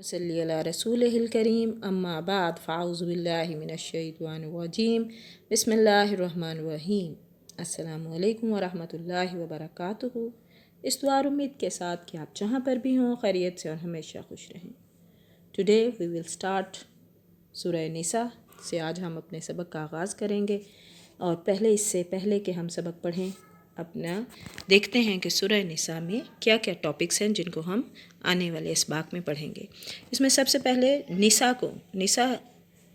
صلی علی رسولہ الکریم اما بعد فاعوذ باللہ من الشیطان الرجیم بسم اللہ الرحمن الرحیم۔ السلام علیکم ورحمۃ اللہ وبرکاتہ۔ اس دعا اور امید کے ساتھ کہ آپ جہاں پر بھی ہوں خیریت سے اور ہمیشہ خوش رہیں۔ ٹوڈے وی ول اسٹارٹ سورہ نساء سے آج ہم اپنے سبق کا آغاز کریں گے، اور اس سے پہلے کہ ہم سبق پڑھیں اپنا دیکھتے ہیں کہ سورہ نساء میں کیا کیا ٹاپکس ہیں جن کو ہم آنے والے اسباق میں پڑھیں گے۔ اس میں سب سے پہلے نساء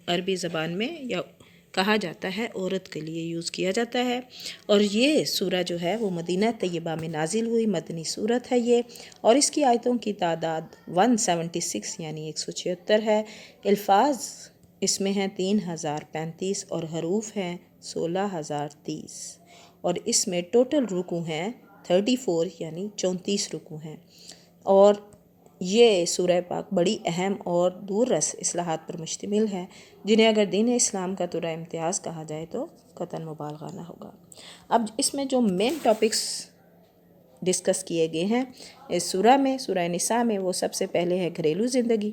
عربی زبان میں یا کہا جاتا ہے عورت کے لیے یوز کیا جاتا ہے، اور یہ سورہ جو ہے وہ مدینہ طیبہ میں نازل ہوئی مدنی سورت ہے یہ، اور اس کی آیتوں کی تعداد 176 یعنی 176 ہے۔ الفاظ اس میں ہیں 3035 اور حروف ہیں 16030، اور اس میں ٹوٹل رکوع ہیں 34 یعنی 34 رکوع ہیں، اور یہ سورہ پاک بڑی اہم اور دور رس اصلاحات پر مشتمل ہے، جنہیں اگر دین اسلام کا ترا امتیاز کہا جائے تو قطعاً مبالغہ نہ ہوگا۔ اب اس میں جو مین ٹاپکس ڈسکس کیے گئے ہیں اس سورہ نساء میں، وہ سب سے پہلے ہے گھریلو زندگی،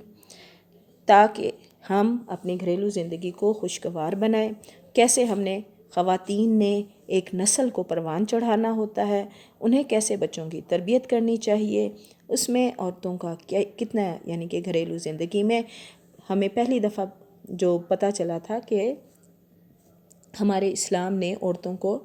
تاکہ ہم اپنی گھریلو زندگی کو خوشگوار بنائیں، کیسے ہم نے خواتین نے ایک نسل کو پروان چڑھانا ہوتا ہے، انہیں کیسے بچوں کی تربیت کرنی چاہیے، اس میں عورتوں کا کتنا یعنی کہ گھریلو زندگی میں ہمیں پہلی دفعہ جو پتہ چلا تھا کہ ہمارے اسلام نے عورتوں کو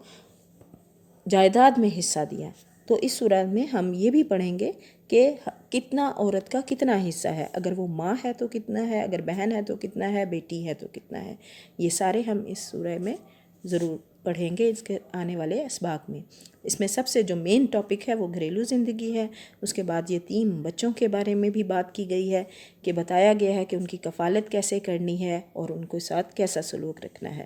جائیداد میں حصہ دیا، تو اس صورت میں ہم یہ بھی پڑھیں گے کہ کتنا عورت کا کتنا حصہ ہے، اگر وہ ماں ہے تو کتنا ہے، اگر بہن ہے تو کتنا ہے، بیٹی ہے تو کتنا ہے، یہ سارے ہم اس سورہ میں ضرور پڑھیں گے اس کے آنے والے اسباق میں۔ اس میں سب سے جو مین ٹاپک ہے وہ گھریلو زندگی ہے، اس کے بعد یہ 3 بچوں کے بارے میں بھی بات کی گئی ہے کہ بتایا گیا ہے کہ ان کی کفالت کیسے کرنی ہے اور ان کے ساتھ کیسا سلوک رکھنا ہے،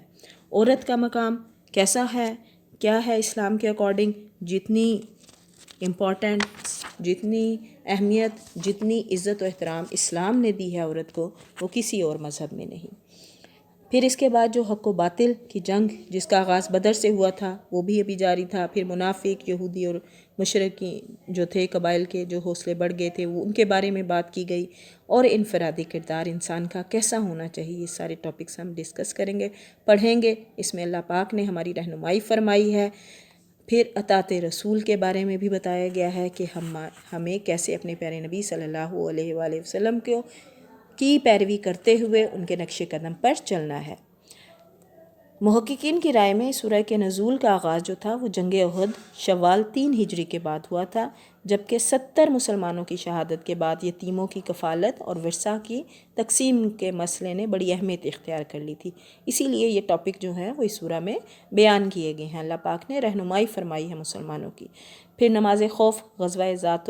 عورت کا مقام کیسا ہے، کیا ہے اسلام کے اکارڈنگ، جتنی امپورٹنس، جتنی اہمیت، جتنی عزت و احترام اسلام نے دی ہے عورت کو، وہ کسی اور مذہب میں نہیں۔ پھر اس کے بعد جو حق و باطل کی جنگ جس کا آغاز بدر سے ہوا تھا وہ بھی ابھی جاری تھا، پھر منافق یہودی اور مشرکی جو تھے قبائل کے جو حوصلے بڑھ گئے تھے وہ ان کے بارے میں بات کی گئی، اور انفرادی کردار انسان کا کیسا ہونا چاہیے، یہ سارے ٹاپکس ہم ڈسکس کریں گے، پڑھیں گے۔ اس میں اللہ پاک نے ہماری رہنمائی فرمائی ہے۔ پھر اطاعت رسول کے بارے میں بھی بتایا گیا ہے کہ ہمیں کیسے اپنے پیارے نبی صلی اللہ علیہ وآلہ وسلم کی پیروی کرتے ہوئے ان کے نقش قدم پر چلنا ہے۔ محققین کی رائے میں سورہ کے نزول کا آغاز جو تھا وہ جنگ احد شوال 3 ہجری کے بعد ہوا تھا، جبکہ 70 مسلمانوں کی شہادت کے بعد یتیموں کی کفالت اور ورثہ کی تقسیم کے مسئلے نے بڑی اہمیت اختیار کر لی تھی، اسی لیے یہ ٹاپک جو ہے وہ اس سورہ میں بیان کیے گئے ہیں، اللہ پاک نے رہنمائی فرمائی ہے مسلمانوں کی۔ پھر نماز خوف غزوہ ذات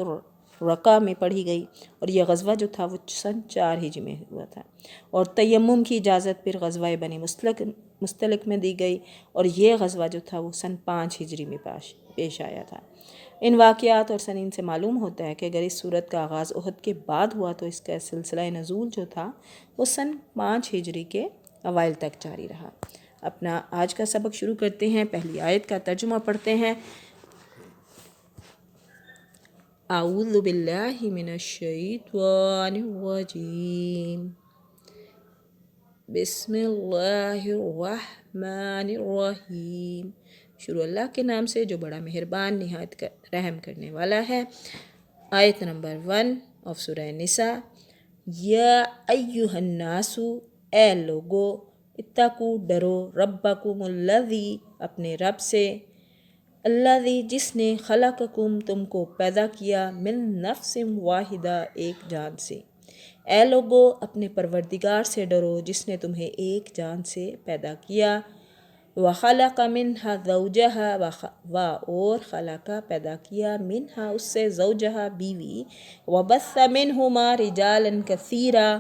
الرقہ میں پڑھی گئی، اور یہ غزوہ جو تھا وہ سن 4 ہجری میں ہوا تھا، اور تیمم کی اجازت پھر غزوہ بنی مستلق میں دی گئی، اور یہ غزوہ جو تھا وہ سن 5 ہجری میں پیش آیا تھا۔ ان واقعات اور سنین سے معلوم ہوتا ہے کہ اگر اس صورت کا آغاز احد کے بعد ہوا تو اس کا سلسلہ نزول جو تھا وہ سن 5 ہجری کے اوائل تک جاری رہا۔ اپنا آج کا سبق شروع کرتے ہیں، پہلی آیت کا ترجمہ پڑھتے ہیں۔ اعوذ باللہ من الشیطان الرجیم، بسم اللہ الرحمن الرحیم، شروع اللہ کے نام سے جو بڑا مہربان نہایت رحم کرنے والا ہے۔ آیت نمبر 1 آف سورہ نساء۔ یا ایہا الناس، اے لوگو، اتقوا ڈرو، ربکم الذی، اپنے رب سے، الذی جس نے، خلقکم تم کو پیدا کیا، من نفس واحدہ ایک جان سے، اے لوگو اپنے پروردگار سے ڈرو جس نے تمہیں ایک جان سے پیدا کیا، وخلق منہا زوجہا، اور خلقہ پیدا کیا، منہا اس سے، زوجہا بیوی، وبث منہما رجالا کثیرا،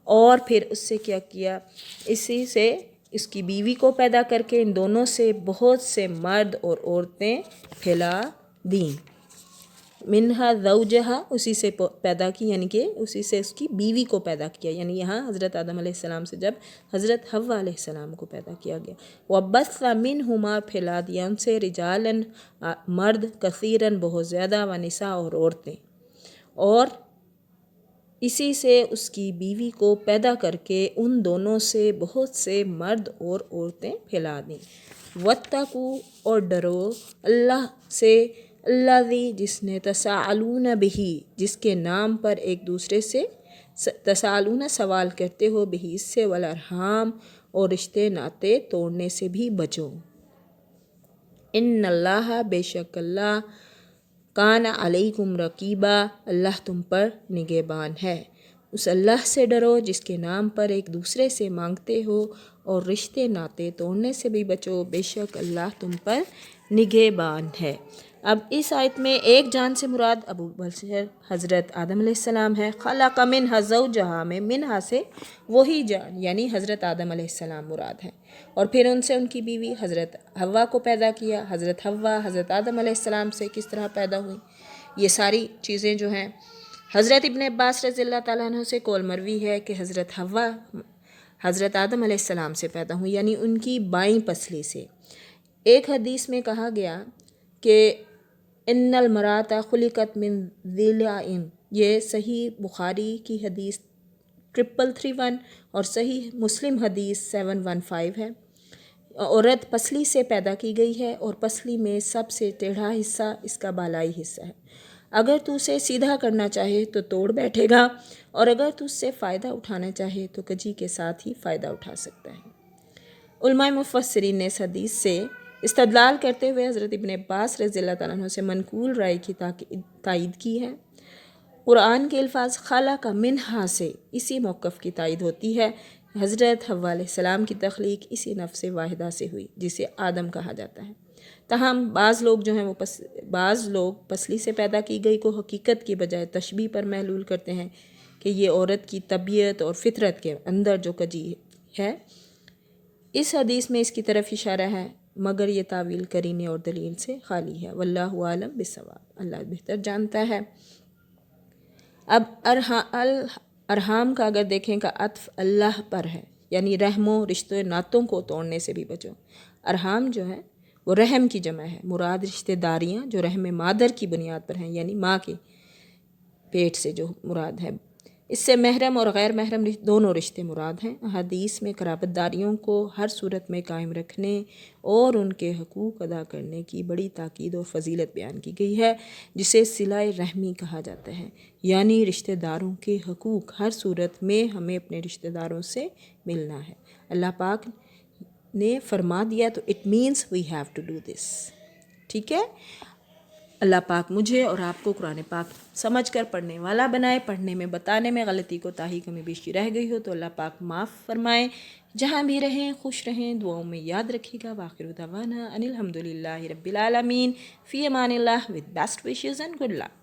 اور پھر اس سے کیا کیا، اسی سے اس کی بیوی کو پیدا کر کے ان دونوں سے بہت سے مرد اور عورتیں پھیلا دیں۔ منہا زوجہا، اسی سے پیدا کی، یعنی کہ اسی سے اس کی بیوی کو پیدا کیا، یعنی یہاں حضرت آدم علیہ السلام سے جب حضرت حوا علیہ السلام کو پیدا کیا گیا، وَبَثَّ مِنْهُمَا، پھیلا دیا ان سے، رجالاً مرد، کثیراً بہت زیادہ، ونساء اور عورتیں، اور اسی سے اس کی بیوی کو پیدا کر کے ان دونوں سے بہت سے مرد اور عورتیں پھیلا دیں۔ واتقوا اور ڈرو اللہ سے، الذی جس نے تساءلون بہ جس کے نام پر ایک دوسرے سے تساءلون سوال کرتے ہو، بہ اس سے، والارحام اور رشتے ناطے توڑنے سے بھی بچو۔ ان اللہ بے شک اللہ، کان علیکم رقیبا اللہ تم پر نگہبان ہے۔ اس اللہ سے ڈرو جس کے نام پر ایک دوسرے سے مانگتے ہو اور رشتے ناطے توڑنے سے بھی بچو، بے شک اللہ تم پر نگہبان ہے۔ اب اس آیت میں ایک جان سے مراد ابو بشر حضرت آدم علیہ السلام ہے۔ خلق منہا زوجہا میں منہا سے وہی جان یعنی حضرت آدم علیہ السلام مراد ہے، اور پھر ان سے ان کی بیوی حضرت حوا کو پیدا کیا۔ حضرت حوا حضرت آدم علیہ السلام سے کس طرح پیدا ہوئی، یہ ساری چیزیں جو ہیں حضرت ابن عباس رضی اللہ تعالیٰ عنہ سے قول مروی ہے کہ حضرت حوا حضرت آدم علیہ السلام سے پیدا ہوئی، یعنی ان کی بائیں پسلی سے۔ ایک حدیث میں کہا گیا کہ ان المرأۃ خلقت من ضلع، یہ صحیح بخاری کی حدیث 3331 اور صحیح مسلم حدیث 715 ہے۔ عورت پسلی سے پیدا کی گئی ہے اور پسلی میں سب سے ٹیڑھا حصہ اس کا بالائی حصہ ہے۔ اگر تو اسے سیدھا کرنا چاہے تو توڑ بیٹھے گا، اور اگر تو اس سے فائدہ اٹھانا چاہے تو کجی کے ساتھ ہی فائدہ اٹھا سکتا ہے۔ علماء مفسرین نے اس حدیث سے استدلال کرتے ہوئے حضرت ابن عباس رضی اللہ تعالیٰ عنہ سے منقول رائے کی تائید کی ہے۔ قرآن کے الفاظ خلق منہا سے اسی موقف کی تائید ہوتی ہے۔ حضرت حوا علیہ السلام کی تخلیق اسی نفس واحدہ سے ہوئی جسے آدم کہا جاتا ہے۔ تاہم بعض لوگ جو ہیں بعض لوگ پسلی سے پیدا کی گئی کو حقیقت کی بجائے تشبیہ پر محلول کرتے ہیں کہ یہ عورت کی طبیعت اور فطرت کے اندر جو کجی ہے۔ اس حدیث میں اس کی طرف اشارہ ہے، مگر یہ تعویل قرینے اور دلیل سے خالی ہے۔ واللہ عالم بالصواب، اللہ بہتر جانتا ہے۔ اب ارحام کا اگر دیکھیں کا عطف اللہ پر ہے، یعنی رحموں رشتے ناتوں کو توڑنے سے بھی بچو۔ ارحام جو ہے وہ رحم کی جمع ہے، مراد رشتہ داریاں جو رحم مادر کی بنیاد پر ہیں، یعنی ماں کے پیٹ سے جو مراد ہے۔ اس سے محرم اور غیر محرم دونوں رشتے مراد ہیں۔ حدیث میں قرابت داریوں کو ہر صورت میں قائم رکھنے اور ان کے حقوق ادا کرنے کی بڑی تاکید اور فضیلت بیان کی گئی ہے، جسے صلہ رحمی کہا جاتا ہے، یعنی رشتہ داروں کے حقوق ہر صورت میں ہمیں اپنے رشتہ داروں سے ملنا ہے۔ اللہ پاک نے فرما دیا تو it means we have to do this, ٹھیک ہے۔ اللہ پاک مجھے اور آپ کو قرآن پاک سمجھ کر پڑھنے والا بنائے، پڑھنے میں بتانے میں غلطی کوتاہی کمی بیشی رہ گئی ہو تو اللہ پاک معاف فرمائے۔ جہاں بھی رہیں خوش رہیں، دعاؤں میں یاد رکھیے گا۔ وآخر دعوانا ان الحمد للہ رب العالمین، فی Aman Ullah, with best wishes and good luck۔